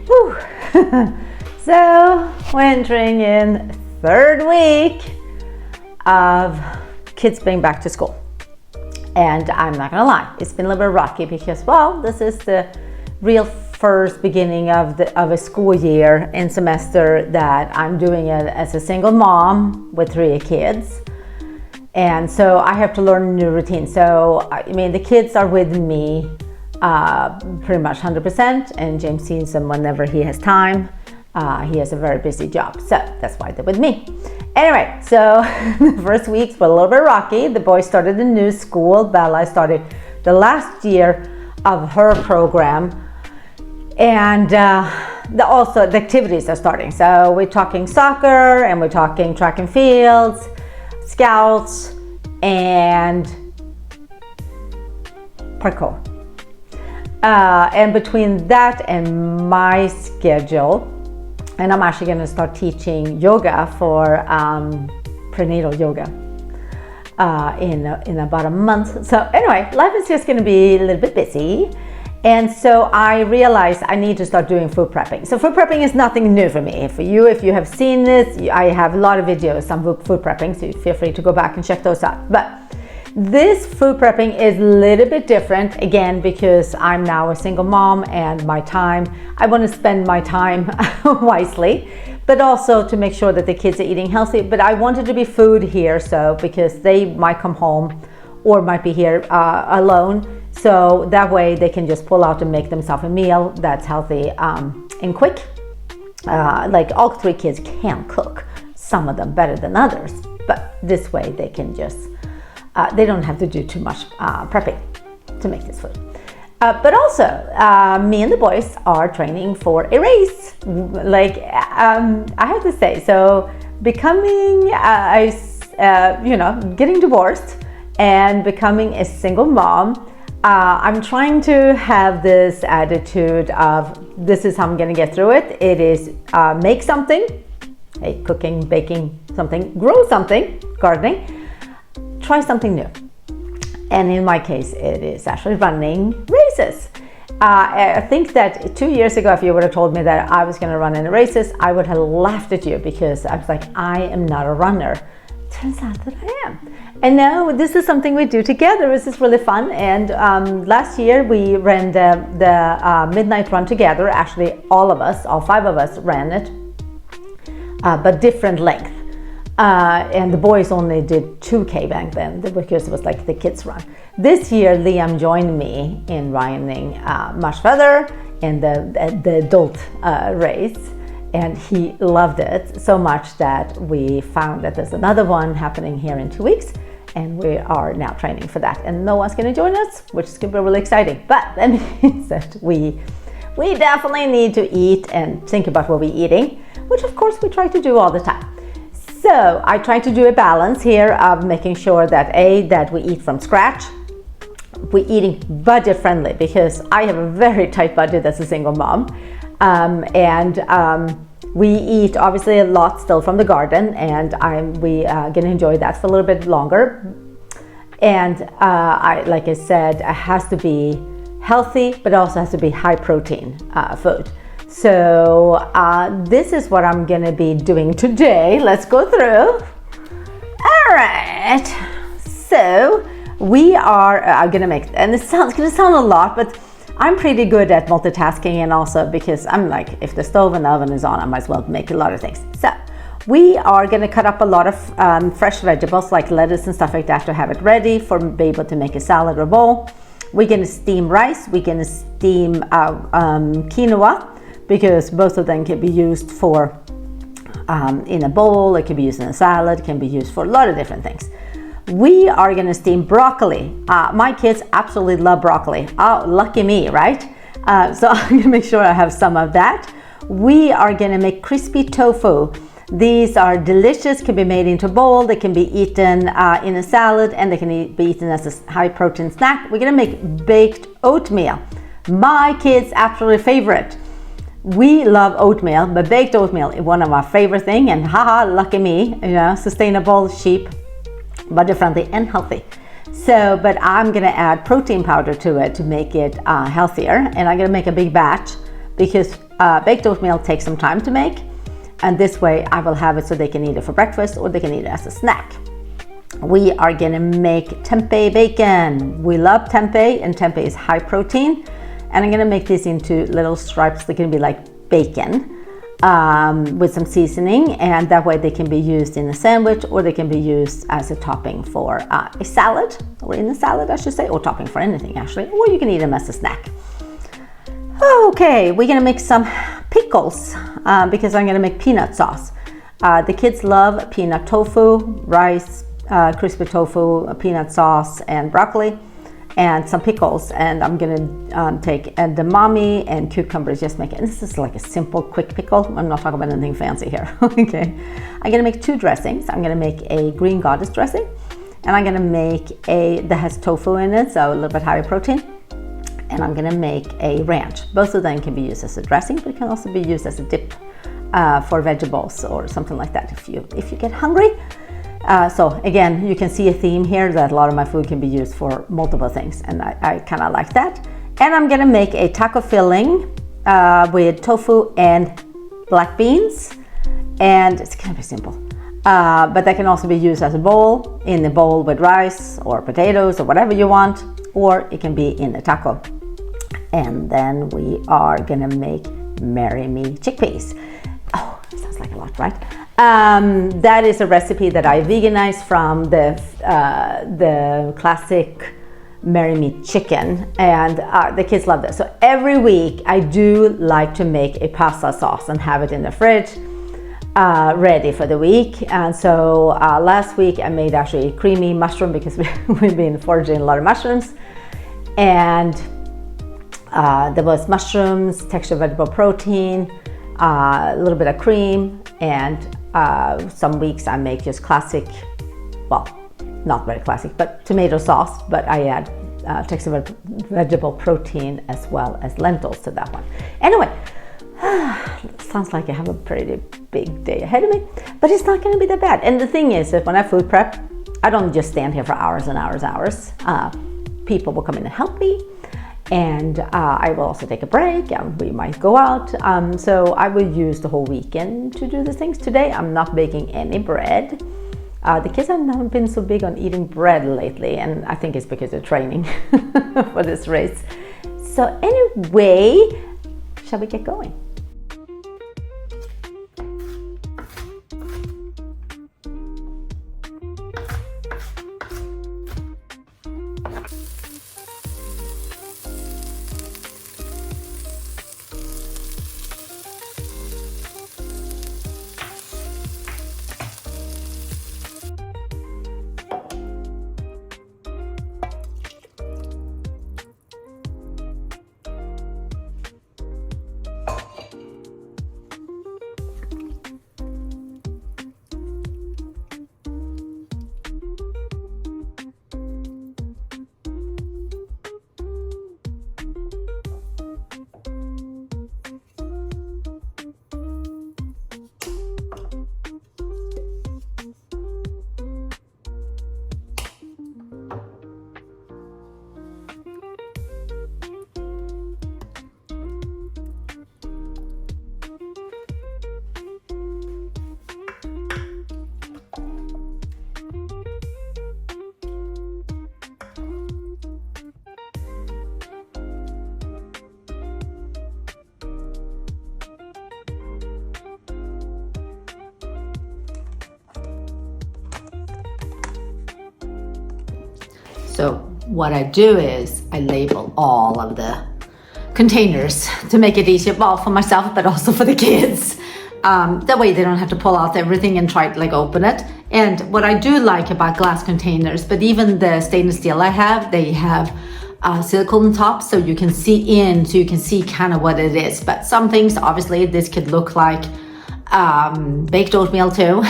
Whew. So we're entering in third week of kids being back to school. And I'm not gonna lie, it's been a little bit rocky because, well, this is the real first beginning of a school year and semester that I'm doing it as a single mom with 3 kids. And so I have to learn a new routine. So, I mean, the kids are with me pretty much 100%, and James sees them whenever he has time. He has a very busy job, so that's why they're with me. Anyway, so the first weeks were a little bit rocky. The boys started a new school. Bella started the last year of her program, and also the activities are starting. So we're talking soccer, and we're talking track and fields, scouts, and parkour. And between that and my schedule, and I'm actually going to start teaching yoga for prenatal yoga in about a month. So anyway, life is just going to be a little bit busy. And so I realized I need to start doing food prepping. So food prepping is nothing new for me. If you have seen this, I have a lot of videos on food prepping, so feel free to go back and check those out. But this food prepping is a little bit different, again, because I'm now a single mom and I want to spend my time wisely, but also to make sure that the kids are eating healthy. But I wanted to be food here, so because they might come home or might be here alone, so that way they can just pull out and make themselves a meal that's healthy and quick. Like all 3 kids can cook, some of them better than others, but this way they can just they don't have to do too much prepping to make this food. But also, me and the boys are training for a race. Like, I have to say, so becoming, getting divorced and becoming a single mom, I'm trying to have this attitude of, this is how I'm gonna get through it. It is make something, cooking, baking something, grow something, gardening, try something new. And in my case, it is actually running races. I think that 2 years ago, if you would have told me that I was going to run in races, I would have laughed at you, because I was like, I am not a runner. Turns out that I am. And now this is something we do together. This is really fun. And last year we ran the midnight run together. Actually, all 5 of us ran it, but different length. And the boys only did 2K back then, because it was like the kids run. This year, Liam joined me in running much further in the adult race, and he loved it so much that we found that there's another one happening here in 2 weeks, and we are now training for that. And no one's going to join us, which is going to be really exciting. But that means that we definitely need to eat and think about what we're eating, which of course we try to do all the time. So I try to do a balance here of making sure that that we eat from scratch. We're eating budget friendly, because I have a very tight budget as a single mom. We eat obviously a lot still from the garden, and we gonna enjoy that for a little bit longer. And like I said, it has to be healthy, but also has to be high protein food. So this is what I'm gonna be doing today. Let's go through. All right, so we are gonna make, and it's gonna sound a lot, but I'm pretty good at multitasking, and also because I'm like, if the stove and the oven is on, I might as well make a lot of things. So we are gonna cut up a lot of fresh vegetables like lettuce and stuff like that to have it ready for be able to make a salad or bowl. We're gonna steam rice, we're gonna steam quinoa, because both of them can be used for in a bowl, it can be used in a salad, it can be used for a lot of different things. We are gonna steam broccoli. My kids absolutely love broccoli. Oh, lucky me, right? So I'm gonna make sure I have some of that. We are gonna make crispy tofu. These are delicious, can be made into a bowl, they can be eaten in a salad, and they can be eaten as a high protein snack. We're gonna make baked oatmeal. My kids' absolute favorite. We love oatmeal, but baked oatmeal is one of my favorite things, and haha, lucky me, sustainable, cheap, budget friendly, and healthy. So, but I'm gonna add protein powder to it to make it healthier, and I'm gonna make a big batch, because Baked oatmeal takes some time to make, and this way I will have it so they can eat it for breakfast or they can eat it as a snack. We are gonna make tempeh bacon. We love tempeh, and tempeh is high protein. And I'm gonna make this into little stripes. They're gonna be like bacon with some seasoning, and that way they can be used in a sandwich, or they can be used as a topping for a salad, or in a salad I should say, or topping for anything actually, or you can eat them as a snack. Okay, we're gonna make some pickles because I'm gonna make peanut sauce. The kids love peanut tofu, rice, crispy tofu, peanut sauce, and broccoli, and some pickles. And I'm gonna take edamame and cucumbers, just make it. And this is like a simple, quick pickle. I'm not talking about anything fancy here. Okay, I'm gonna make two dressings. I'm gonna make a green goddess dressing, and I'm gonna make a that has tofu in it, so a little bit higher protein. And I'm gonna make a ranch. Both of them can be used as a dressing, but it can also be used as a dip for vegetables or something like that if you get hungry. So again, you can see a theme here that a lot of my food can be used for multiple things, and I kind of like that. And I'm gonna make a taco filling with tofu and black beans, and it's gonna be simple. But that can also be used as a bowl, in a bowl with rice or potatoes or whatever you want, or it can be in a taco. And then we are gonna make Marry Me chickpeas. Oh, sounds like a lot, right? That is a recipe that I veganized from the classic Marry Me chicken, and the kids love this. So every week I do like to make a pasta sauce and have it in the fridge ready for the week. And so last week I made actually creamy mushroom because we've been foraging a lot of mushrooms, and there was mushrooms, textured vegetable protein, a little bit of cream, and some weeks I make just classic, well, not very classic, but tomato sauce, but I add textured vegetable protein as well as lentils to that one. Anyway, sounds like I have a pretty big day ahead of me, but it's not going to be that bad. And the thing is that when I food prep, I don't just stand here for hours and hours and hours. People will come in and help me, and I will also take a break, and we might go out. So I will use the whole weekend to do the things. Today I'm not baking any bread. The kids have not been so big on eating bread lately, and I think it's because they're training for this race. So anyway, shall we get going? So what I do is I label all of the containers to make it easier, well, for myself, but also for the kids. That way they don't have to pull out everything and try to like open it. And what I do like about glass containers, but even the stainless steel I have, they have silicone tops, so you can see in, so you can see kind of what it is. But some things, obviously, this could look like baked oatmeal too.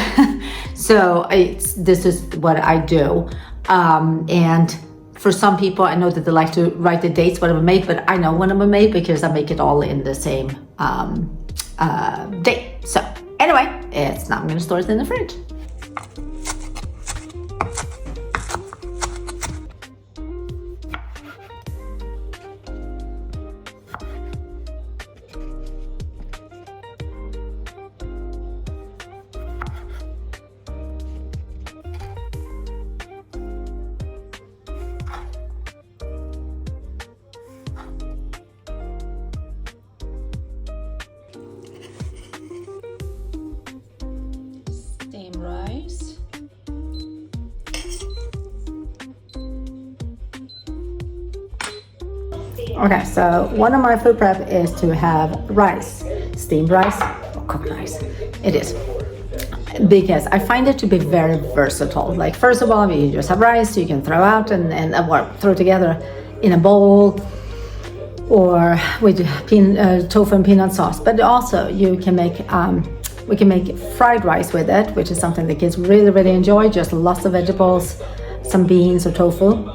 So this is what I do. And for some people, I know that they like to write the dates when I'm made, but I know when I'm made because I make it all in the same date. So anyway, I'm gonna store it in the fridge. Okay, so one of my food prep is to have rice, steamed rice or cooked rice. It is. Because I find it to be very versatile. Like, first of all, you just have rice you can throw out and throw together in a bowl, or with tofu and peanut sauce. But also you can make we can make fried rice with it, which is something the kids really enjoy. Just lots of vegetables, some beans or tofu,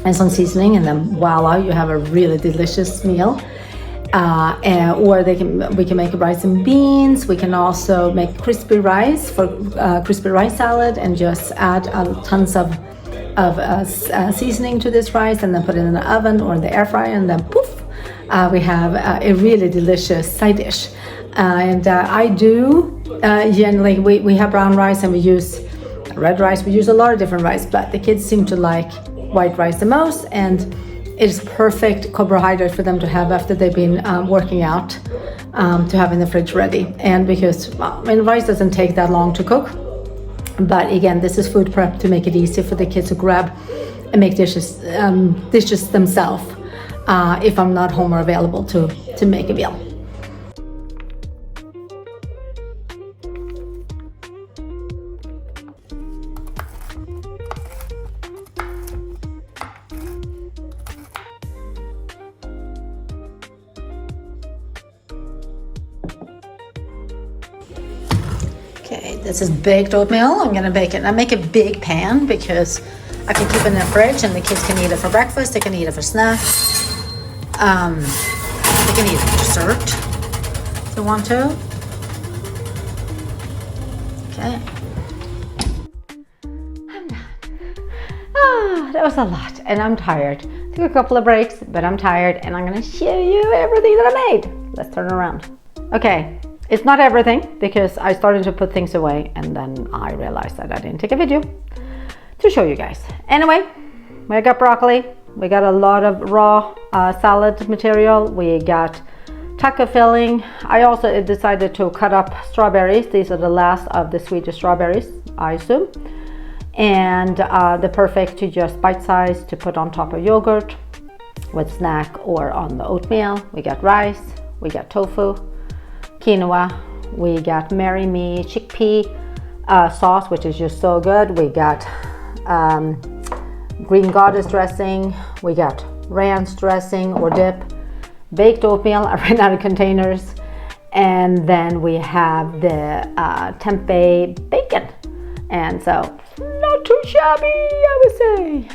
and some seasoning, and then voila, you have a really delicious meal. Or we can make rice and beans. We can also make crispy rice for crispy rice salad, and just add tons of seasoning to this rice, and then put it in the oven or in the air fryer, and then poof, we have a really delicious side dish. I do generally, we have brown rice and we use red rice. We use a lot of different rice, but the kids seem to like white rice the most, and it's perfect carbohydrate for them to have after they've been working out, to have in the fridge ready. And because rice doesn't take that long to cook, but again, this is food prep to make it easy for the kids to grab and make dishes themselves if I'm not home or available to make a meal. Okay, this is baked oatmeal. I'm gonna bake it. I make a big pan because I can keep it in the fridge, and the kids can eat it for breakfast. They can eat it for snacks. They can eat it for dessert if they want to. Okay. I'm done. That was a lot, and I'm tired. Took a couple of breaks, but I'm tired, and I'm gonna show you everything that I made. Let's turn around. Okay. It's not everything, because I started to put things away and then I realized that I didn't take a video to show you guys. Anyway, we got broccoli, we got a lot of raw salad material, we got taco filling. I also decided to cut up strawberries. These are the last of the Swedish strawberries, I assume. And they're perfect to just bite size to put on top of yogurt with snack or on the oatmeal. We got rice, we got tofu, quinoa, we got Marry Me chickpea sauce, which is just so good. We got green goddess dressing, we got ranch dressing or dip, baked oatmeal. I ran out of containers, and then we have the tempeh bacon, and so not too shabby, I would say.